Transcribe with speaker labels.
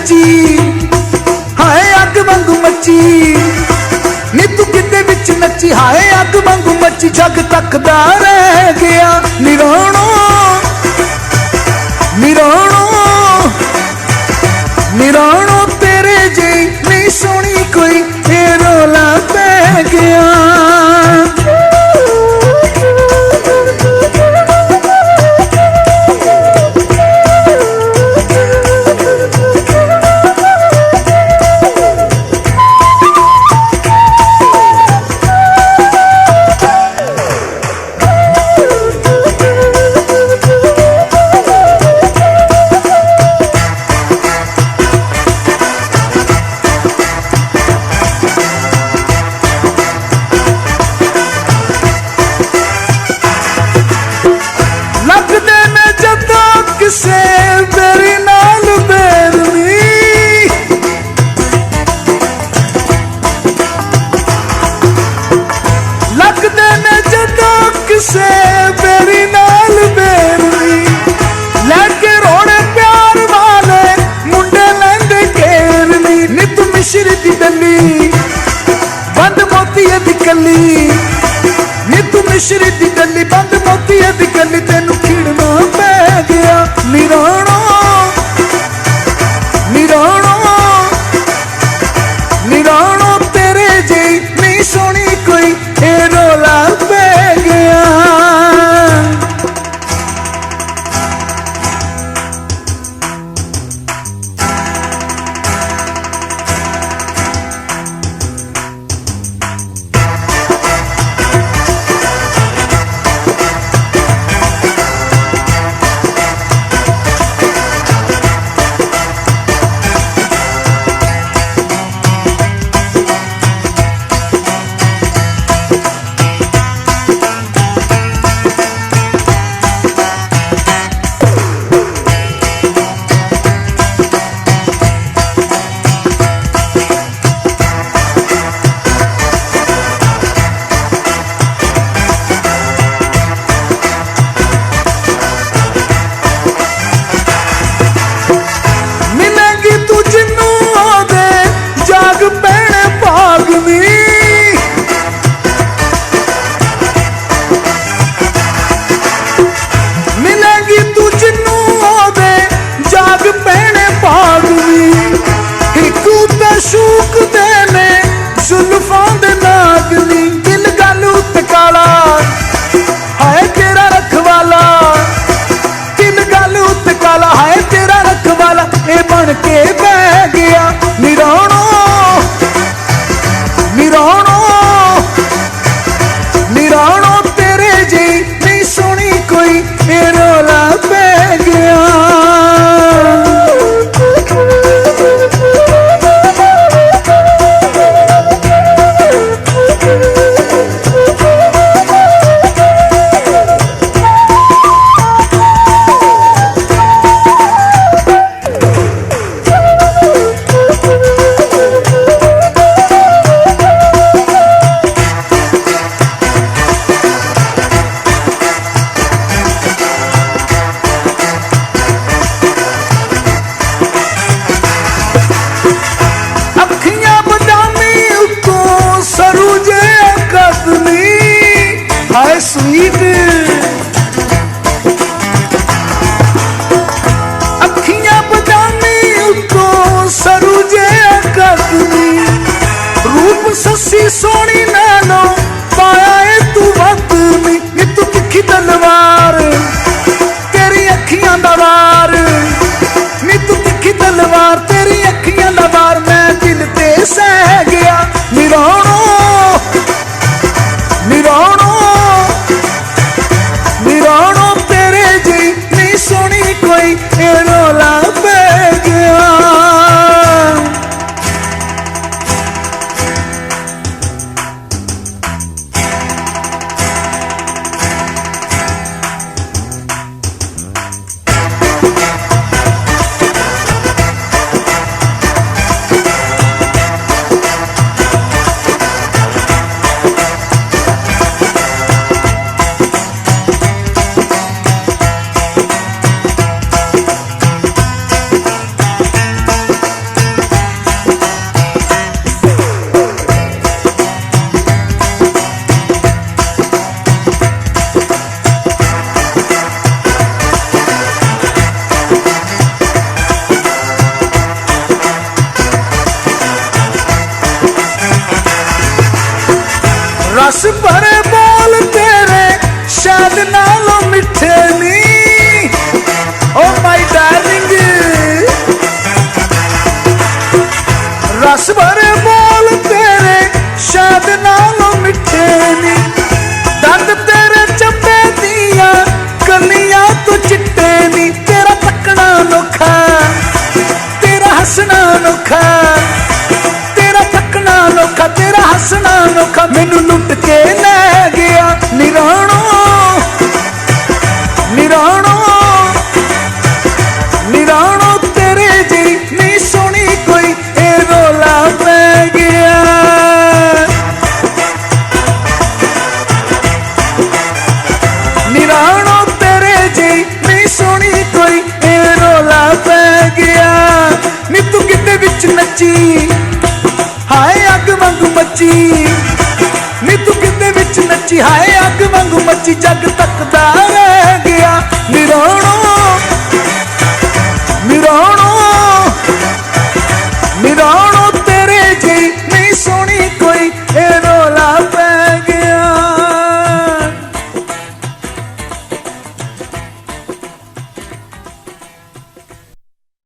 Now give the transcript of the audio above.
Speaker 1: नची हाय अग वांगू मची नी तू किते विच नची हाय अग वांगू मची जग तकदा रह गया निराणो निराणो निराणो तेरे जी नहीं सोनी कोई ये रोला पै गया से मेरी नाल बैरनी लगदे ने जदों किसे मेरी नाल बैरनी लैके रोने प्यार वाले मुंडे लैंदे घेरनी नी तू मिश्री दी डली बंद मोतीए दी कली नी तू मिश्री दी डली बंद मोतीए दी कली तेनू खिड़ना पै गया निराणो निराणो निराणो तेरे जी नहीं सोनी कोई ये रोला पै गया शूक देने जुल्फां दे नागनी दिल गालू तकाला हाय तेरा रखवाला दिल गालू तकाला हाय तेरा रखवाला ए बन के बह गया निराणो निराणो निराणो तेरे जी नहीं सोनी कोई ये रोला पै गया स्वीट अखियां बदामी उतो सरूजे कदमी रूप ससी सोनी नैनो पाया है तू वक्त नी तू तिखी तलवार तेरी अखियां दा वार नी तू तिखी तलवार तेरी अखियां दा वार मैं दिल ते सह गया निराणो निराणो निराणो तेरे जी नहीं सोनी कोई ये रोला पै गया ਨੱਚੀ ਹਾਏ ਅੱਗ ਵਾਂਗੂ ਮੱਚੀ ਨੀ ਤੂੰ ਕਿਤੇ ਵਿੱਚ ਨੱਚੀ ਹਾਏ ਅੱਗ ਵਾਂਗੂ ਮੱਚੀ ਜੱਗ ਤੱਕਦਾ ਰਹਿ ਗਿਆ ਨਿਰਾਣੋ ਨਿਰਾਣੋ ਨਿਰਾਣੋ